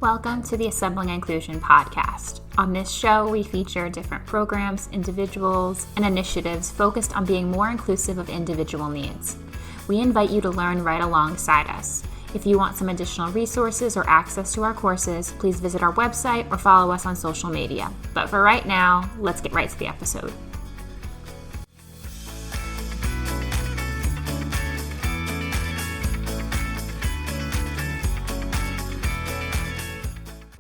Welcome to the Assembling Inclusion podcast. On this show, we feature different programs, individuals, and initiatives focused on being more inclusive of individual needs. We invite you to learn right alongside us. If you want some additional resources or access to our courses, please visit our website or follow us on social media. But for right now, let's get right to the episode.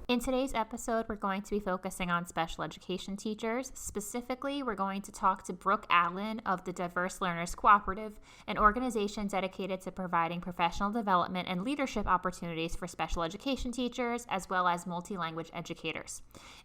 In today's episode, we're going to be focusing on special education teachers. Specifically, we're going to talk to Brooke Allen of the Diverse Learners Cooperative, an organization dedicated to providing professional development and leadership opportunities for special education teachers, as well as multi-language educators.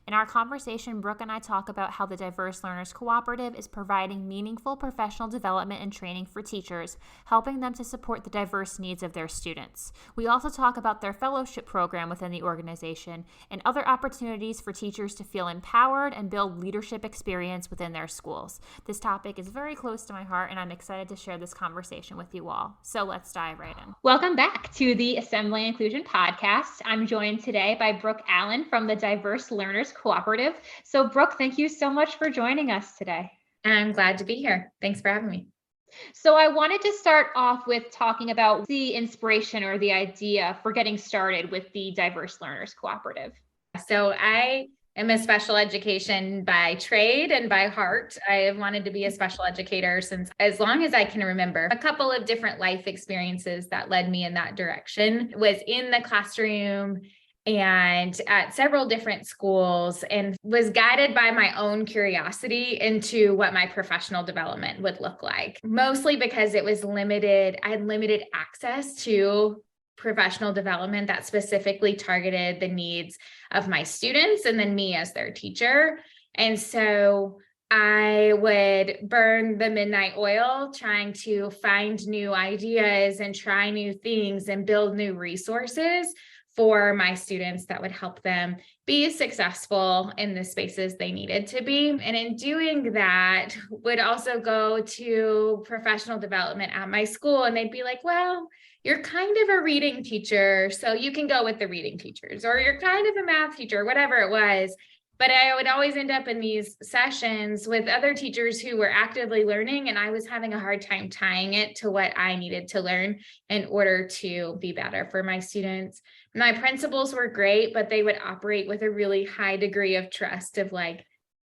In our conversation, Brooke and I talk about how the Diverse Learners Cooperative is providing meaningful professional development and training for teachers, helping them to support the diverse needs of their students. We also talk about their fellowship program within the organization and other opportunities for teachers to feel empowered and build leadership experience within their schools. This topic is very close to my heart, and I'm excited to share this conversation with you all. So let's dive right in. Welcome back to the Assembling Inclusion podcast. I'm joined today by Brooke Allen from the Diverse Learners Cooperative. So Brooke, thank you so much for joining us today. I'm glad to be here. Thanks for having me. So I wanted to start off with talking about the inspiration or the idea for getting started with the Diverse Learners Cooperative. So I am a special education by trade and by heart. I have wanted to be a special educator since as long as I can remember. A couple of different life experiences that led me in that direction was in the classroom and at several different schools, and was guided by my own curiosity into what my professional development would look like. Mostly because it was limited. I had limited access to professional development that specifically targeted the needs of my students and then me as their teacher. And so I would burn the midnight oil trying to find new ideas and try new things and build new resources for my students that would help them be successful in the spaces they needed to be. And in doing that, would also go to professional development at my school, and they'd be like, well, you're kind of a reading teacher, so you can go with the reading teachers, or you're kind of a math teacher, whatever it was. But I would always end up in these sessions with other teachers who were actively learning, and I was having a hard time tying it to what I needed to learn in order to be better for my students. My principals were great, but they would operate with a really high degree of trust of like,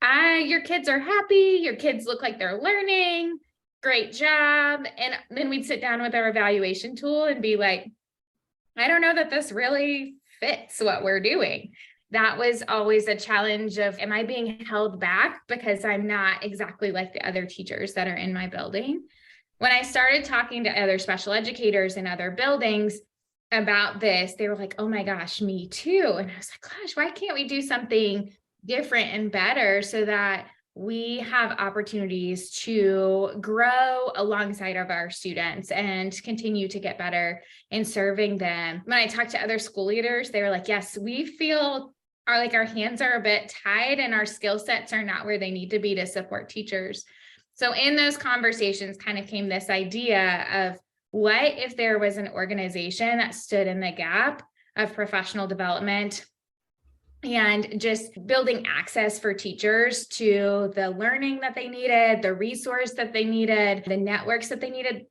your kids are happy, your kids look like they're learning, great job. And then we'd sit down with our evaluation tool and be like, I don't know that this really fits what we're doing. That was always a challenge of, am I being held back because I'm not exactly like the other teachers that are in my building? When I started talking to other special educators in other buildings about this, they were like, oh my gosh, me too. And I was like, gosh, why can't we do something different and better so that we have opportunities to grow alongside of our students and continue to get better in serving them? When I talked to other school leaders, they were like, yes, we feel our hands are a bit tied and our skill sets are not where they need to be to support teachers. So in those conversations kind of came this idea of, what if there was an organization that stood in the gap of professional development and just building access for teachers to the learning that they needed, the resource that they needed, the networks that they needed,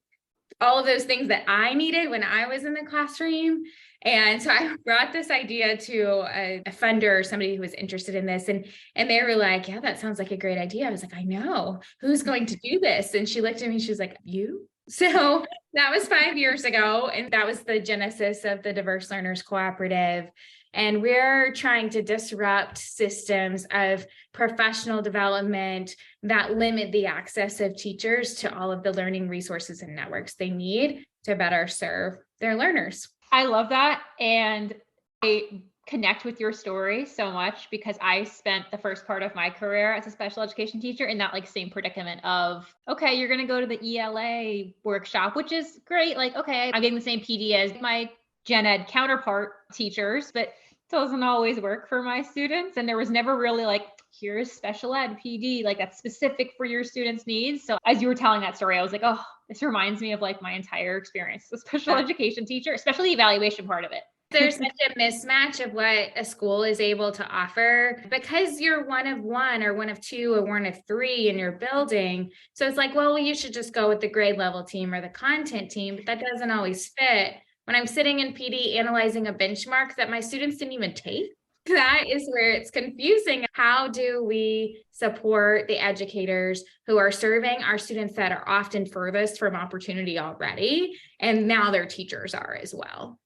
all of those things that I needed when I was in the classroom. And so I brought this idea to a funder or somebody who was interested in this. And they were like, yeah, that sounds like a great idea. I was like, I know, who's going to do this? And she looked at me, she was like, you? So that was 5 years ago. And that was the genesis of the Diverse Learners Cooperative. And we're trying to disrupt systems of professional development that limit the access of teachers to all of the learning resources and networks they need to better serve their learners. I love that. And I connect with your story so much because I spent the first part of my career as a special education teacher in that same predicament of, okay, you're going to go to the ELA workshop, which is great. Okay, I'm getting the same PD as my gen ed counterpart teachers, but it doesn't always work for my students. And there was never really here's special ed PD, that's specific for your students' needs. So as you were telling that story, I was like, oh, this reminds me of my entire experience as a special education teacher, especially the evaluation part of it. There's such a mismatch of what a school is able to offer because you're one of one or one of two or one of three in your building. So it's like, well, you should just go with the grade level team or the content team, but that doesn't always fit. When I'm sitting in PD analyzing a benchmark that my students didn't even take, that is where it's confusing. How do we support the educators who are serving our students that are often furthest from opportunity already? And now their teachers are as well.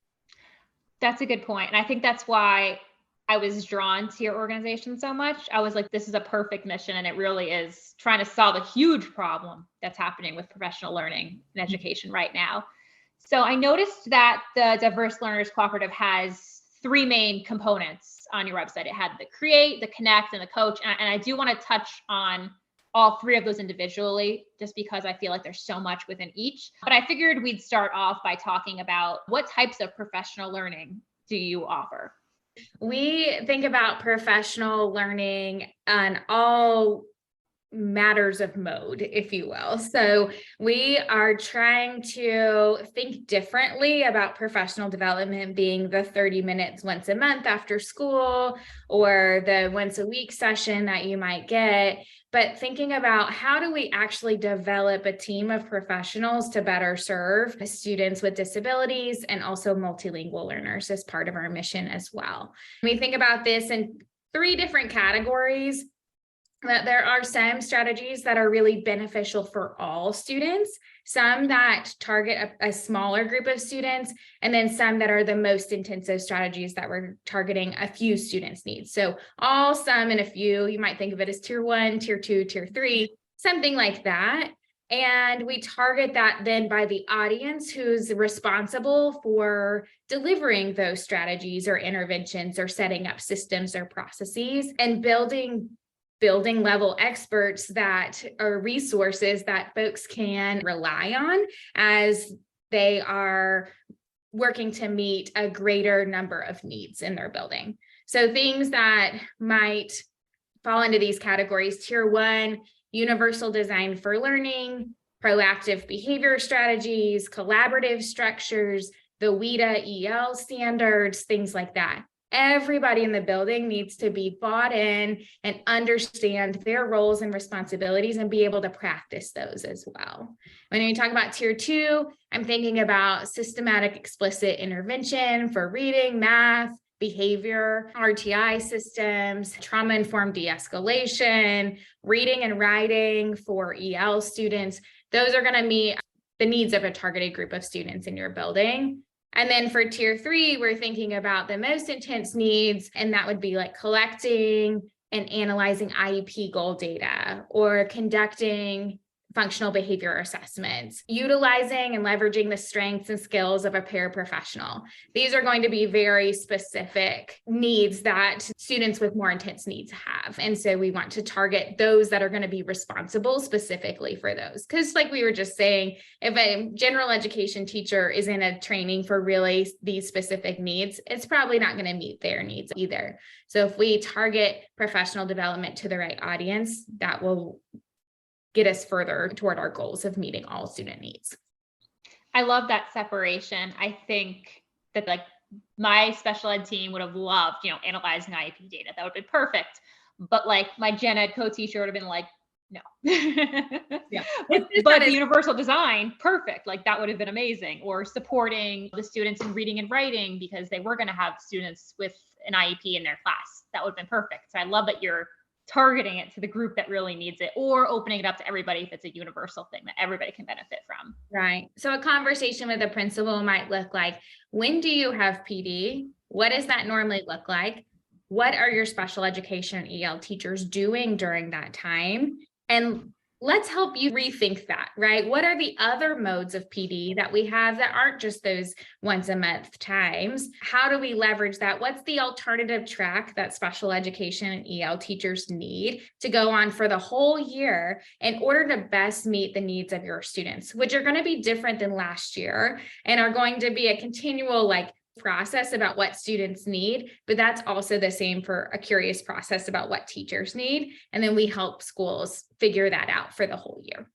That's a good point. And I think that's why I was drawn to your organization so much. I was like, this is a perfect mission. And it really is trying to solve a huge problem that's happening with professional learning and education right now. So I noticed that the Diverse Learners Cooperative has three main components on your website. It had the create, the connect, and the coach. And I do want to touch on all three of those individually, just because I feel like there's so much within each. But I figured we'd start off by talking about what types of professional learning do you offer? We think about professional learning on all matters of mode, if you will. So we are trying to think differently about professional development being the 30 minutes once a month after school or the once a week session that you might get, but thinking about how do we actually develop a team of professionals to better serve students with disabilities and also multilingual learners as part of our mission as well. We think about this in three different categories. That there are some strategies that are really beneficial for all students, some that target a smaller group of students, and then some that are the most intensive strategies that we're targeting a few students' needs. So all, some, and a few, you might think of it as tier 1, tier 2, tier 3, something like that. And we target that then by the audience who's responsible for delivering those strategies or interventions or setting up systems or processes and building level experts that are resources that folks can rely on as they are working to meet a greater number of needs in their building. So things that might fall into these categories: tier 1, universal design for learning, proactive behavior strategies, collaborative structures, the WIDA EL standards, things like that. Everybody in the building needs to be bought in and understand their roles and responsibilities and be able to practice those as well. When we talk about tier 2, I'm thinking about systematic explicit intervention for reading, math, behavior, RTI systems, trauma-informed de-escalation, reading and writing for EL students. Those are going to meet the needs of a targeted group of students in your building. And then for tier 3, we're thinking about the most intense needs, and that would be like collecting and analyzing IEP goal data or conducting functional behavior assessments, utilizing and leveraging the strengths and skills of a paraprofessional. These are going to be very specific needs that students with more intense needs have. And so we want to target those that are going to be responsible specifically for those. Because like we were just saying, if a general education teacher is in a training for really these specific needs, it's probably not going to meet their needs either. So if we target professional development to the right audience, that will get us further toward our goals of meeting all student needs. I love that separation. I think that like my special ed team would have loved, analyzing IEP data. That would have been perfect. But like my gen ed co-teacher would have been like, no. Yeah. But the universal design, perfect. Like that would have been amazing. Or supporting the students in reading and writing because they were going to have students with an IEP in their class. That would have been perfect. So I love that you're targeting it to the group that really needs it, or opening it up to everybody if it's a universal thing that everybody can benefit from. Right. So a conversation with a principal might look like, when do you have PD? What does that normally look like? What are your special education EL teachers doing during that time? And let's help you rethink that, right? What are the other modes of PD that we have that aren't just those once a month times? How do we leverage that? What's the alternative track that special education and EL teachers need to go on for the whole year in order to best meet the needs of your students, which are going to be different than last year and are going to be a continual process about what students need, but that's also the same for a curious process about what teachers need. And then we help schools figure that out for the whole year.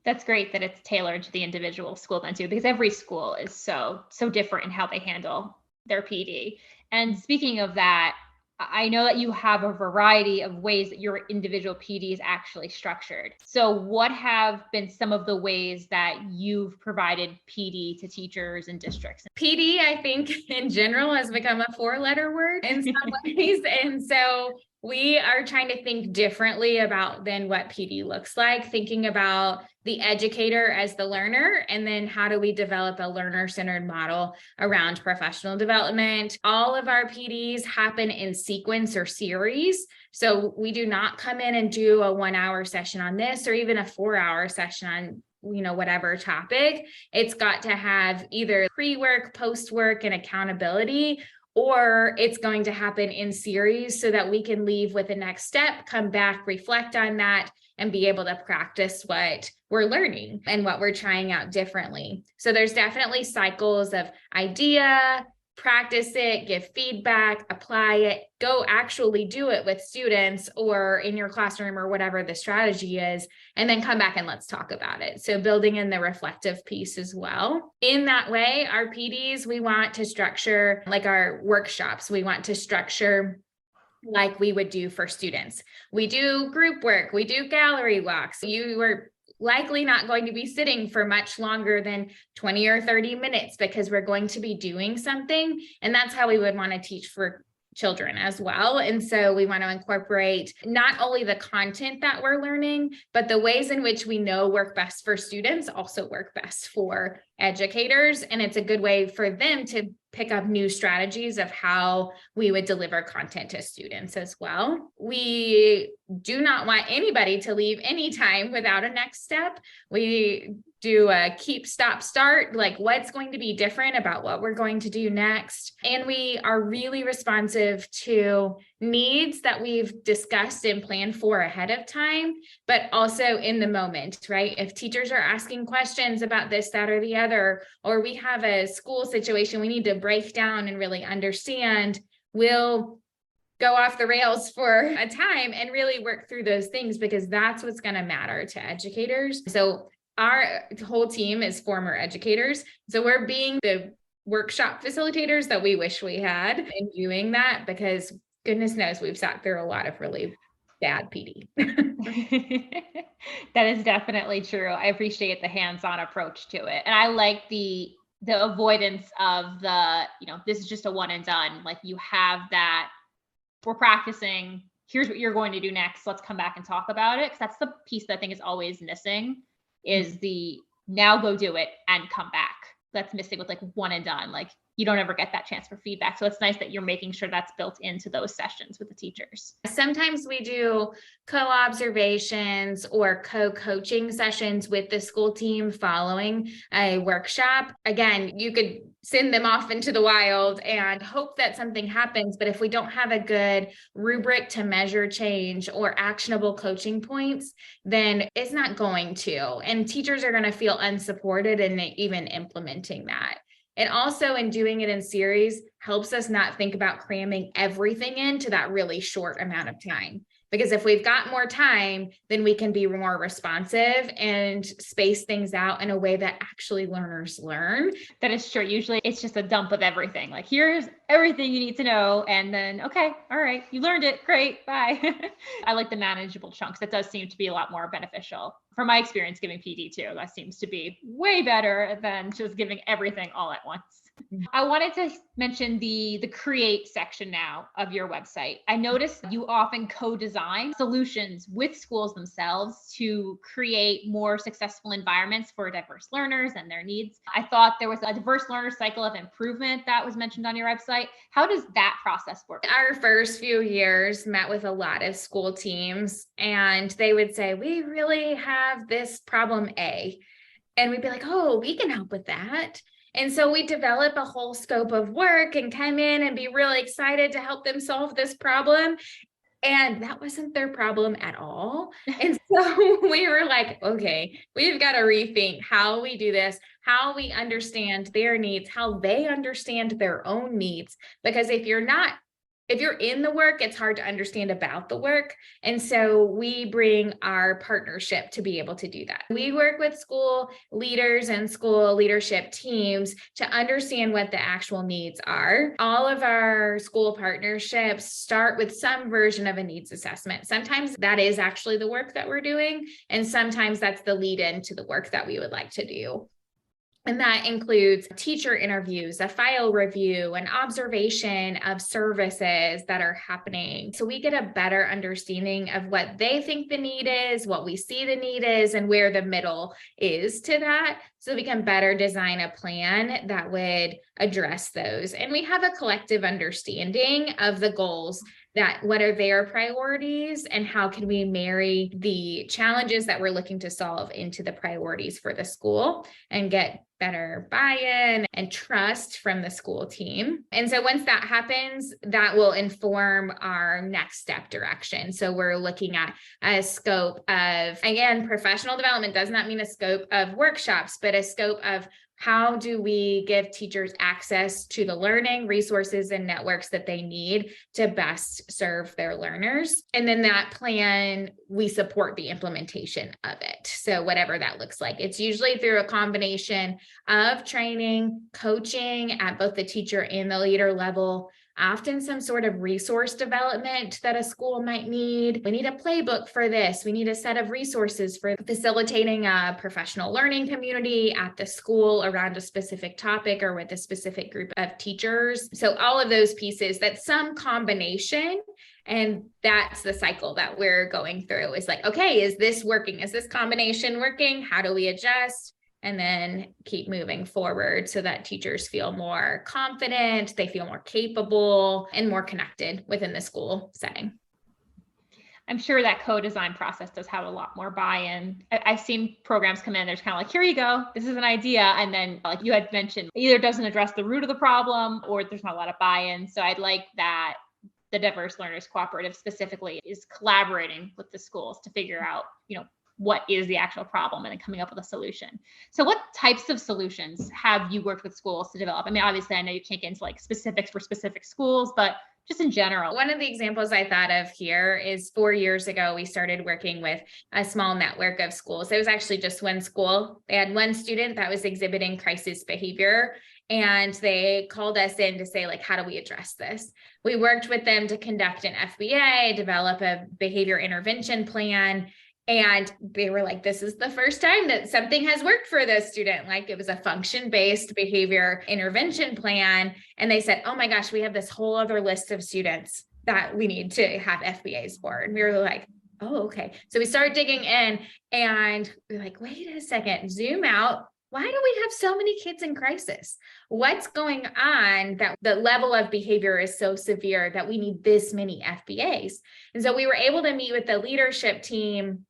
That's great that it's tailored to the individual school then too, because every school is so different in how they handle their PD. And speaking of that, I know that you have a variety of ways that your individual PD is actually structured. So what have been some of the ways that you've provided PD to teachers and districts? PD, I think in general has become a 4-letter word in some ways. And so we are trying to think differently about then what PD looks like, thinking about the educator as the learner, and then how do we develop a learner-centered model around professional development. All of our PDs happen in sequence or series. So we do not come in and do a 1-hour session on this, or even a 4-hour session on whatever topic. It's got to have either pre-work, post-work, and accountability, or it's going to happen in series so that we can leave with the next step, come back, reflect on that, and be able to practice what we're learning and what we're trying out differently. So there's definitely cycles of idea, practice it, give feedback, apply it, go actually do it with students or in your classroom or whatever the strategy is, and then come back and let's talk about it. So building in the reflective piece as well. In that way, our PDs, we want to structure like our workshops. We want to structure like we would do for students. We do group work, we do gallery walks. You are likely not going to be sitting for much longer than 20 or 30 minutes because we're going to be doing something. And that's how we would want to teach for children as well. And so we want to incorporate not only the content that we're learning, but the ways in which we know work best for students also work best for educators. And it's a good way for them to pick up new strategies of how we would deliver content to students as well. We do not want anybody to leave any time without a next step. We do a keep, stop, start, like what's going to be different about what we're going to do next. And we are really responsive to needs that we've discussed and planned for ahead of time, but also in the moment, right? If teachers are asking questions about this, that, or the other, or we have a school situation we need to break down and really understand, we'll go off the rails for a time and really work through those things because that's what's going to matter to educators. So our whole team is former educators. So we're being the workshop facilitators that we wish we had in doing that because goodness knows we've sat through a lot of really bad PD. That is definitely true. I appreciate the hands-on approach to it. And I like the avoidance of the, this is just a one and done. Like you have that, we're practicing, here's what you're going to do next. Let's come back and talk about it. Cause that's the piece that I think is always missing is the now go do it and come back. That's missing with like one and done. Like you don't ever get that chance for feedback. So it's nice that you're making sure that's built into those sessions with the teachers. Sometimes we do co-observations or co-coaching sessions with the school team following a workshop. Again, you could send them off into the wild and hope that something happens. But if we don't have a good rubric to measure change or actionable coaching points, then it's not going to. And teachers are going to feel unsupported in even implementing that. And also in doing it in series helps us not think about cramming everything into that really short amount of time. Because if we've got more time, then we can be more responsive and space things out in a way that actually learners learn. That is true. Usually it's just a dump of everything. Like, here's everything you need to know. And then, okay, all right, you learned it. Great, bye. I like the manageable chunks. That does seem to be a lot more beneficial. From my experience giving PD too, that seems to be way better than just giving everything all at once. I wanted to mention the create section now of your website. I noticed you often co-design solutions with schools themselves to create more successful environments for diverse learners and their needs. I thought there was a diverse learner cycle of improvement that was mentioned on your website. How does that process work? Our first few years met with a lot of school teams and they would say, we really have this problem A. And we'd be like, oh, we can help with that. And so we develop a whole scope of work and come in and be really excited to help them solve this problem. And that wasn't their problem at all. And so we were like, okay, we've got to rethink how we do this, how we understand their needs, how they understand their own needs. Because if you're not if you're in the work, it's hard to understand about the work. And so we bring our partnership to be able to do that. We work with school leaders and school leadership teams to understand what the actual needs are. All of our school partnerships start with some version of a needs assessment. Sometimes that is actually the work that we're doing, and sometimes that's the lead in to the work that we would like to do. And that includes teacher interviews, a file review, an observation of services that are happening. So we get a better understanding of what they think the need is, what we see the need is, and where the middle is to that. So we can better design a plan that would address those. And we have a collective understanding of the goals, that what are their priorities and how can we marry the challenges that we're looking to solve into the priorities for the school and get better buy-in and trust from the school team. And so once that happens, that will inform our next step direction. So we're looking at a scope of, again, professional development does not mean a scope of workshops, but a scope of how do we give teachers access to the learning resources and networks that they need to best serve their learners? And then that plan, we support the implementation of it. So whatever that looks like, it's usually through a combination of training, coaching at both the teacher and the leader level, often some sort of resource development that a school might need. We need a playbook for this. We need a set of resources for facilitating a professional learning community at the school around a specific topic or with a specific group of teachers. So all of those pieces, that's some combination. And that's the cycle that we're going through. Is like, okay, is this working? Is this combination working? How do we adjust? And then keep moving forward so that teachers feel more confident, they feel more capable and more connected within the school setting. I'm sure that co-design process does have a lot more buy-in. I've seen programs come in, there's kind of like, here you go, this is an idea. And then like you had mentioned, either doesn't address the root of the problem or there's not a lot of buy-in. So I'd like that the Diverse Learners Cooperative specifically is collaborating with the schools to figure out, what is the actual problem and then coming up with a solution. So what types of solutions have you worked with schools to develop? I mean, obviously I know you can't get into like specifics for specific schools, but just in general. One of the examples I thought of here is 4 years ago, we started working with a small network of schools. It was actually just one school. They had one student that was exhibiting crisis behavior, and they called us in to say, like, how do we address this? We worked with them to conduct an FBA, develop a behavior intervention plan. And they were like, this is the first time that something has worked for this student. Like it was a function-based behavior intervention plan. And they said, oh my gosh, we have this whole other list of students that we need to have FBAs for. And we were like, oh, okay. So we started digging in and we're like, wait a second, zoom out. Why do we have so many kids in crisis? What's going on that the level of behavior is so severe that we need this many FBAs? And so we were able to meet with the leadership team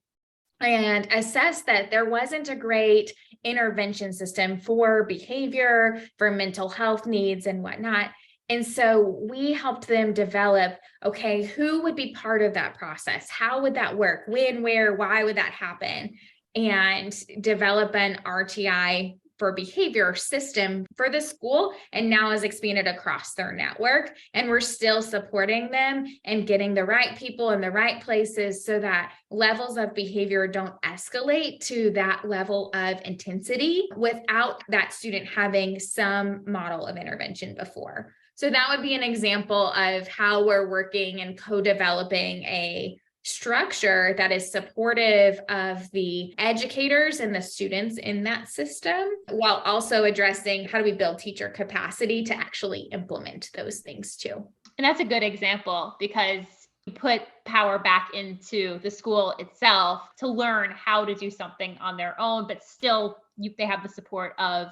and assess that there wasn't a great intervention system for behavior, for mental health needs and whatnot. And so we helped them develop, okay, who would be part of that process? How would that work? When, where, why would that happen? And develop an RTI for behavior system for the school, and now is expanded across their network. And we're still supporting them and getting the right people in the right places so that levels of behavior don't escalate to that level of intensity without that student having some model of intervention before. So that would be an example of how we're working and co-developing a structure that is supportive of the educators and the students in that system, while also addressing how do we build teacher capacity to actually implement those things too. And that's a good example because you put power back into the school itself to learn how to do something on their own, but still they have the support of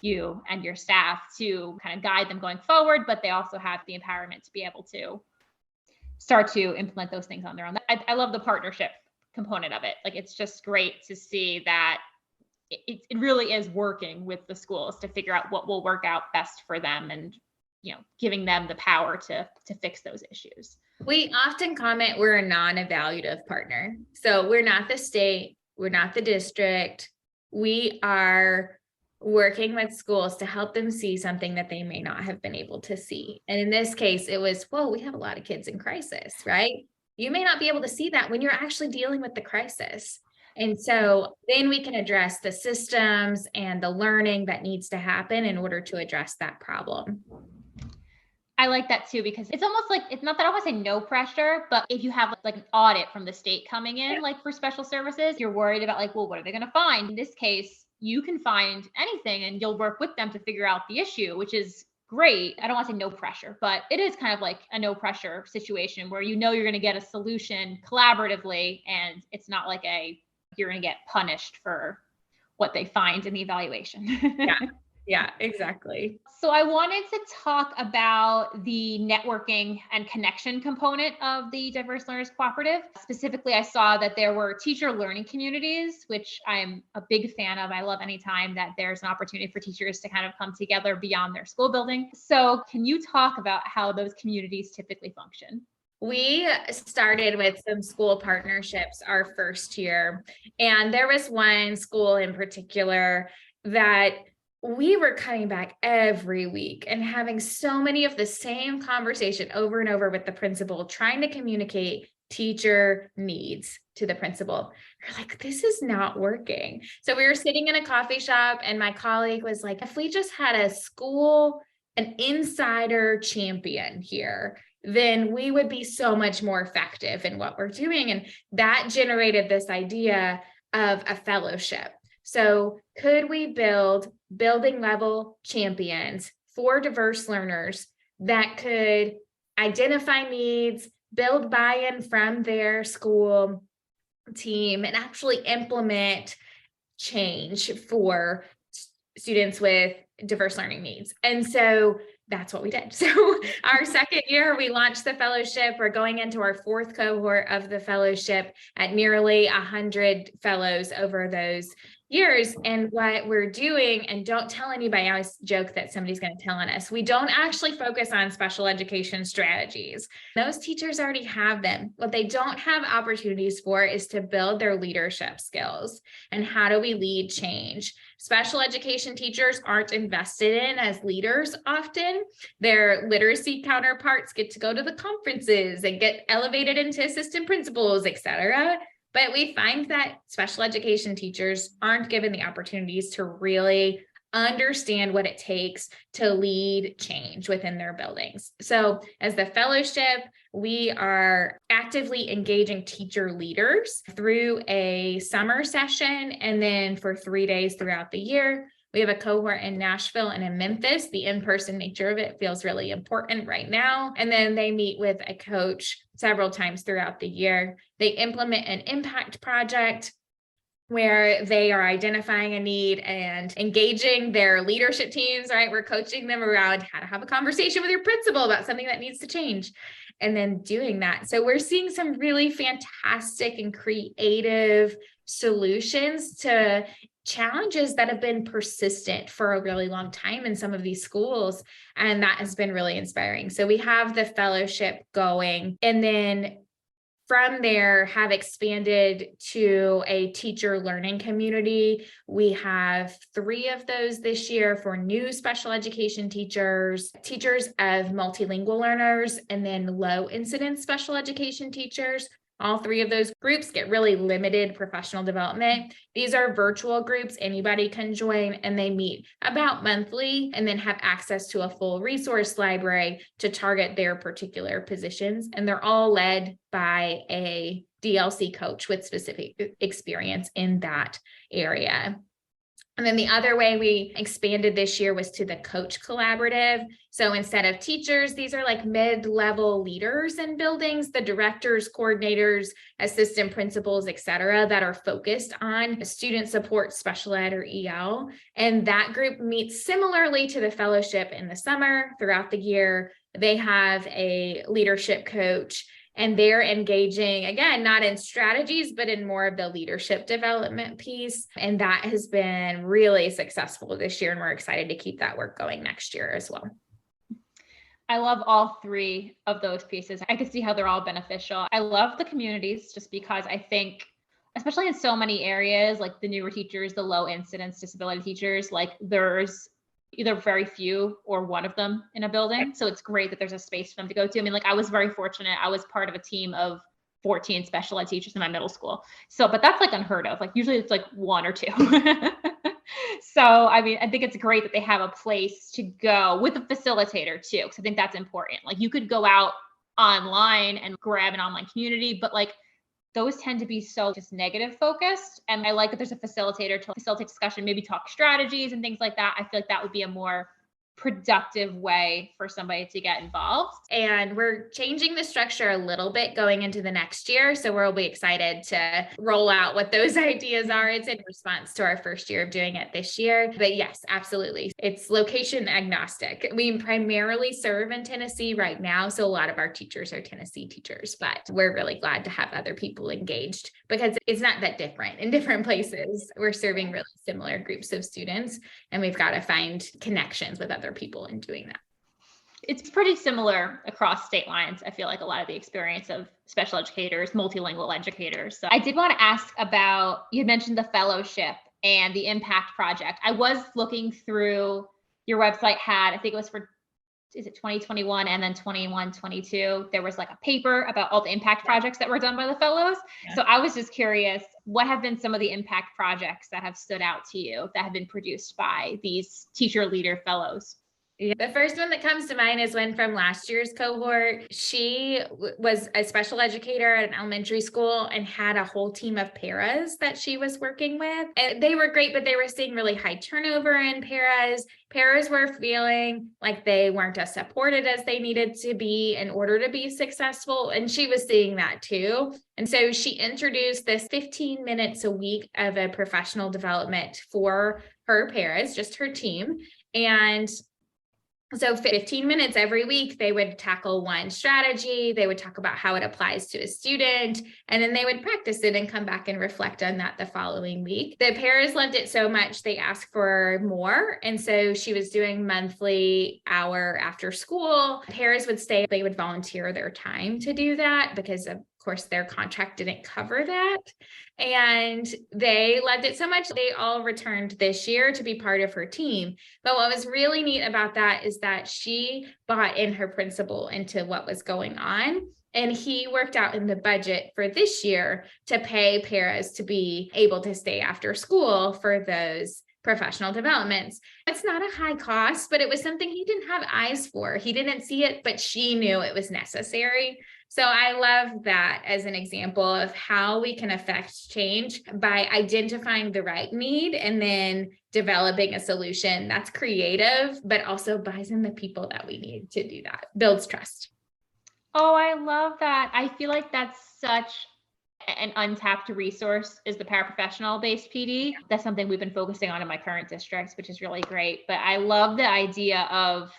you and your staff to kind of guide them going forward, but they also have the empowerment to be able to start to implement those things on their own. I love the partnership component of it. Like, it's just great to see that it really is working with the schools to figure out what will work out best for them and, giving them the power to fix those issues. We often comment we're a non-evaluative partner. So we're not the state, we're not the district. We are working with schools to help them see something that they may not have been able to see. And in this case, it was, well, we have a lot of kids in crisis, right? You may not be able to see that when you're actually dealing with the crisis. And so then we can address the systems and the learning that needs to happen in order to address that problem. I like that too, because it's almost like, it's not that I want to say no pressure, but if you have like an audit from the state coming in, like for special services, you're worried about like, well, what are they going to find? In this case, you can find anything and you'll work with them to figure out the issue, which is great. I don't want to say no pressure, but it is kind of like a no pressure situation where you're going to get a solution collaboratively, and it's not like you're going to get punished for what they find in the evaluation. Yeah, exactly. So I wanted to talk about the networking and connection component of the Diverse Learners Cooperative. Specifically, I saw that there were teacher learning communities, which I'm a big fan of. I love any time that there's an opportunity for teachers to kind of come together beyond their school building. So can you talk about how those communities typically function? We started with some school partnerships our first year, and there was one school in particular that we were coming back every week and having so many of the same conversation over and over with the principal, trying to communicate teacher needs to the principal. We're like, this is not working. So we were sitting in a coffee shop, and my colleague was like, if we just had an insider champion here, then we would be so much more effective in what we're doing. And that generated this idea of a fellowship. So could we build building level champions for diverse learners that could identify needs, build buy-in from their school team, and actually implement change for students with diverse learning needs? And so that's what we did. So our second year, we launched the fellowship. We're going into our fourth cohort of the fellowship at nearly 100 fellows over those years. And what we're doing, and don't tell anybody, I always joke that somebody's going to tell on us, we don't actually focus on special education strategies. Those teachers already have them. What they don't have opportunities for is to build their leadership skills. And how do we lead change? Special education teachers aren't invested in as leaders often. Their literacy counterparts get to go to the conferences and get elevated into assistant principals, et cetera. But we find that special education teachers aren't given the opportunities to really understand what it takes to lead change within their buildings. So as the fellowship, we are actively engaging teacher leaders through a summer session, and then for 3 days throughout the year. We have a cohort in Nashville and in Memphis. The in-person nature of it feels really important right now. And then they meet with a coach several times throughout the year. They implement an impact project where they are identifying a need and engaging their leadership teams, right? We're coaching them around how to have a conversation with your principal about something that needs to change, and then doing that. So we're seeing some really fantastic and creative solutions to challenges that have been persistent for a really long time in some of these schools. And that has been really inspiring. So we have the fellowship going, and then from there have expanded to a teacher learning community. We have 3 of those this year for new special education teachers, teachers of multilingual learners, and then low incidence special education teachers. All 3 of those groups get really limited professional development. These are virtual groups. Anybody can join, and they meet about monthly and then have access to a full resource library to target their particular positions. And they're all led by a DLC coach with specific experience in that area. And then the other way we expanded this year was to the coach collaborative. So instead of teachers, these are like mid-level leaders in buildings, the directors, coordinators, assistant principals, et cetera, that are focused on student support, special ed, or EL. And that group meets similarly to the fellowship in the summer. Throughout the year, they have a leadership coach, and they're engaging, again, not in strategies, but in more of the leadership development piece. And that has been really successful this year. And we're excited to keep that work going next year as well. I love all 3 of those pieces. I can see how they're all beneficial. I love the communities just because I think, especially in so many areas, like the newer teachers, the low incidence disability teachers, like there's either very few or one of them in a building. So it's great that there's a space for them to go to. I mean, like I was very fortunate. I was part of a team of 14 special ed teachers in my middle school. So, but that's like unheard of. Like usually it's like one or two. So, I mean, I think it's great that they have a place to go with a facilitator too, because I think that's important. Like you could go out online and grab an online community, but like those tend to be so just negative focused. And I like that there's a facilitator to facilitate discussion, maybe talk strategies and things like that. I feel like that would be a more productive way for somebody to get involved. And we're changing the structure a little bit going into the next year. So we'll be excited to roll out what those ideas are. It's in response to our first year of doing it this year. But yes, absolutely. It's location agnostic. We primarily serve in Tennessee right now. So a lot of our teachers are Tennessee teachers, but we're really glad to have other people engaged because it's not that different in different places. We're serving really similar groups of students, and we've got to find connections with other people in doing that. It's pretty similar across state lines. I feel like a lot of the experience of special educators, multilingual educators. So I did want to ask about, you had mentioned the fellowship and the impact project. I was looking through your website I think it was for, is it 2021 and then 21, 22, there was like a paper about all the impact projects that were done by the fellows. Yeah. So I was just curious, what have been some of the impact projects that have stood out to you that have been produced by these teacher leader fellows? Yeah. The first one that comes to mind is one from last year's cohort. She was a special educator at an elementary school and had a whole team of paras that she was working with. And they were great, but they were seeing really high turnover in paras. Paras were feeling like they weren't as supported as they needed to be in order to be successful. And she was seeing that too. And so she introduced this 15 minutes a week of a professional development for her paras, just her team. And so 15 minutes every week, they would tackle one strategy. They would talk about how it applies to a student, and then they would practice it and come back and reflect on that the following week. The paras loved it so much, they asked for more. And so she was doing monthly hour after school. Paras would stay, they would volunteer their time to do that because of course, their contract didn't cover that. And they loved it so much, they all returned this year to be part of her team. But what was really neat about that is that she bought in her principal into what was going on. And he worked out in the budget for this year to pay paras to be able to stay after school for those professional developments. It's not a high cost, but it was something he didn't have eyes for. He didn't see it, but she knew it was necessary. So I love that as an example of how we can affect change by identifying the right need and then developing a solution that's creative, but also buys in the people that we need to do that, builds trust. Oh, I love that. I feel like that's such an untapped resource is the paraprofessional based PD. That's something we've been focusing on in my current district, which is really great. But I love the idea of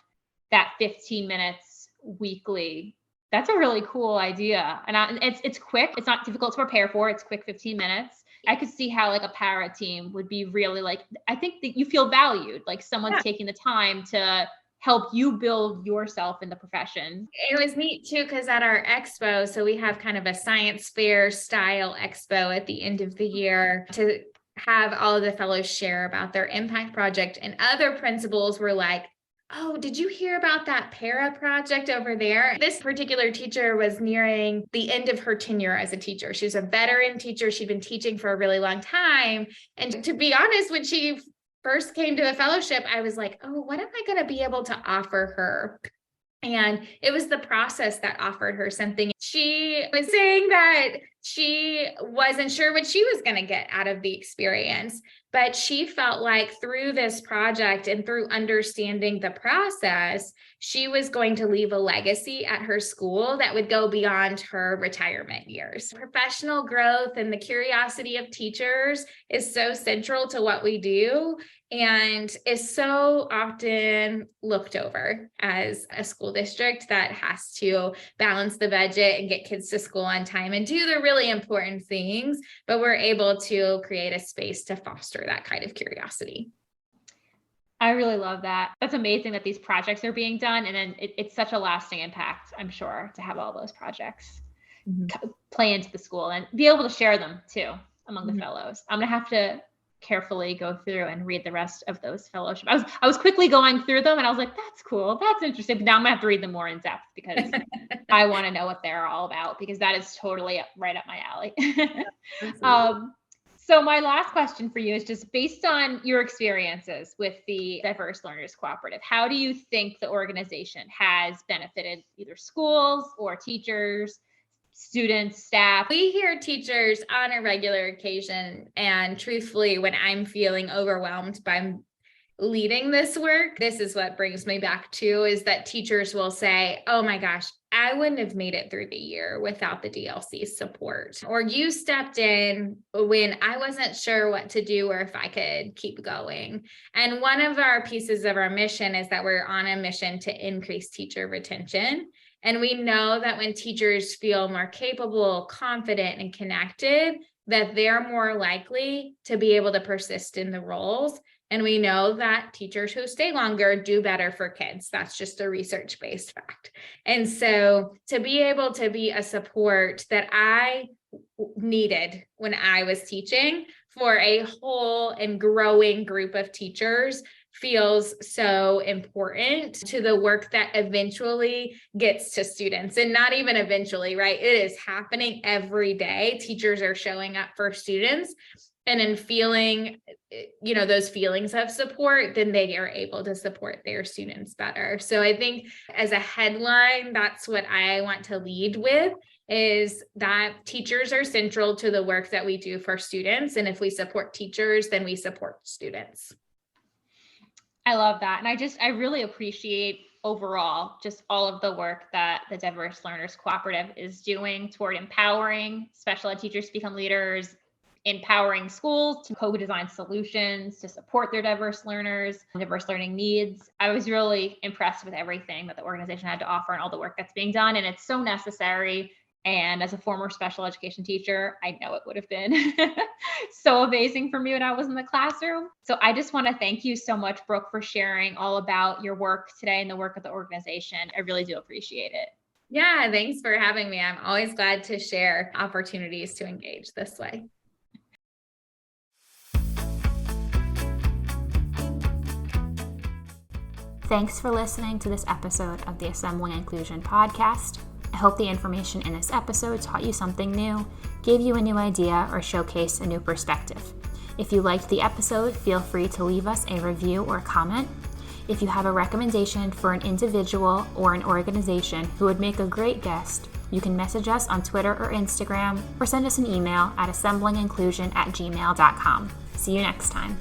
that 15 minutes weekly. That's a really cool idea. And it's quick. It's not difficult to prepare for. It's quick 15 minutes. I could see how like a para team would be really like, I think that you feel valued, like someone's taking the time to help you build yourself in the profession. It was neat too, because at our expo, so we have kind of a science fair style expo at the end of the year to have all of the fellows share about their impact project, and other principals were like, oh, did you hear about that para project over there? This particular teacher was nearing the end of her tenure as a teacher. She was a veteran teacher. She'd been teaching for a really long time. And to be honest, when she first came to the fellowship, I was like, oh, what am I going to be able to offer her? And it was the process that offered her something. She was saying that she wasn't sure what she was going to get out of the experience, but she felt like through this project and through understanding the process, she was going to leave a legacy at her school that would go beyond her retirement years. Professional growth and the curiosity of teachers is so central to what we do and is so often looked over as a school district that has to balance the budget and get kids to school on time and do the really important things, but we're able to create a space to foster that kind of curiosity. I really love that. That's amazing that these projects are being done. And then it's such a lasting impact, I'm sure, to have all those projects play into the school and be able to share them too. among the fellows. I'm going to have to carefully go through and read the rest of those fellowships. I was quickly going through them and I was like, that's cool. That's interesting. But now I'm gonna have to read them more in depth because I want to know what they're all about, because that is totally right up my alley. So my last question for you is just based on your experiences with the Diverse Learners Cooperative, how do you think the organization has benefited either schools or teachers, students, staff? We hear teachers on a regular occasion, and truthfully, when I'm feeling overwhelmed by leading this work, this is what brings me back to is that teachers will say, oh my gosh, I wouldn't have made it through the year without the DLC support. Or you stepped in when I wasn't sure what to do or if I could keep going. And one of our pieces of our mission is that we're on a mission to increase teacher retention. And we know that when teachers feel more capable, confident, and connected, that they're more likely to be able to persist in the roles. And we know that teachers who stay longer do better for kids. That's just a research-based fact. And so to be able to be a support that I needed when I was teaching for a whole and growing group of teachers feels so important to the work that eventually gets to students. And not even eventually, right? It is happening every day. Teachers are showing up for students. And in feeling, those feelings of support, then they are able to support their students better. So I think as a headline, that's what I want to lead with, is that teachers are central to the work that we do for students. And if we support teachers, then we support students. I love that. And I really appreciate overall just all of the work that the Diverse Learners Cooperative is doing toward empowering special ed teachers to become leaders, empowering schools to co-design solutions to support their diverse learners, diverse learning needs. I was really impressed with everything that the organization had to offer and all the work that's being done. And it's so necessary. And as a former special education teacher, I know it would have been so amazing for me when I was in the classroom. So I just want to thank you so much, Brooke, for sharing all about your work today and the work of the organization. I really do appreciate it. Yeah, thanks for having me. I'm always glad to share opportunities to engage this way. Thanks for listening to this episode of the Assembling Inclusion podcast. I hope the information in this episode taught you something new, gave you a new idea, or showcased a new perspective. If you liked the episode, feel free to leave us a review or comment. If you have a recommendation for an individual or an organization who would make a great guest, you can message us on Twitter or Instagram, or send us an email at assemblinginclusion@gmail.com. See you next time.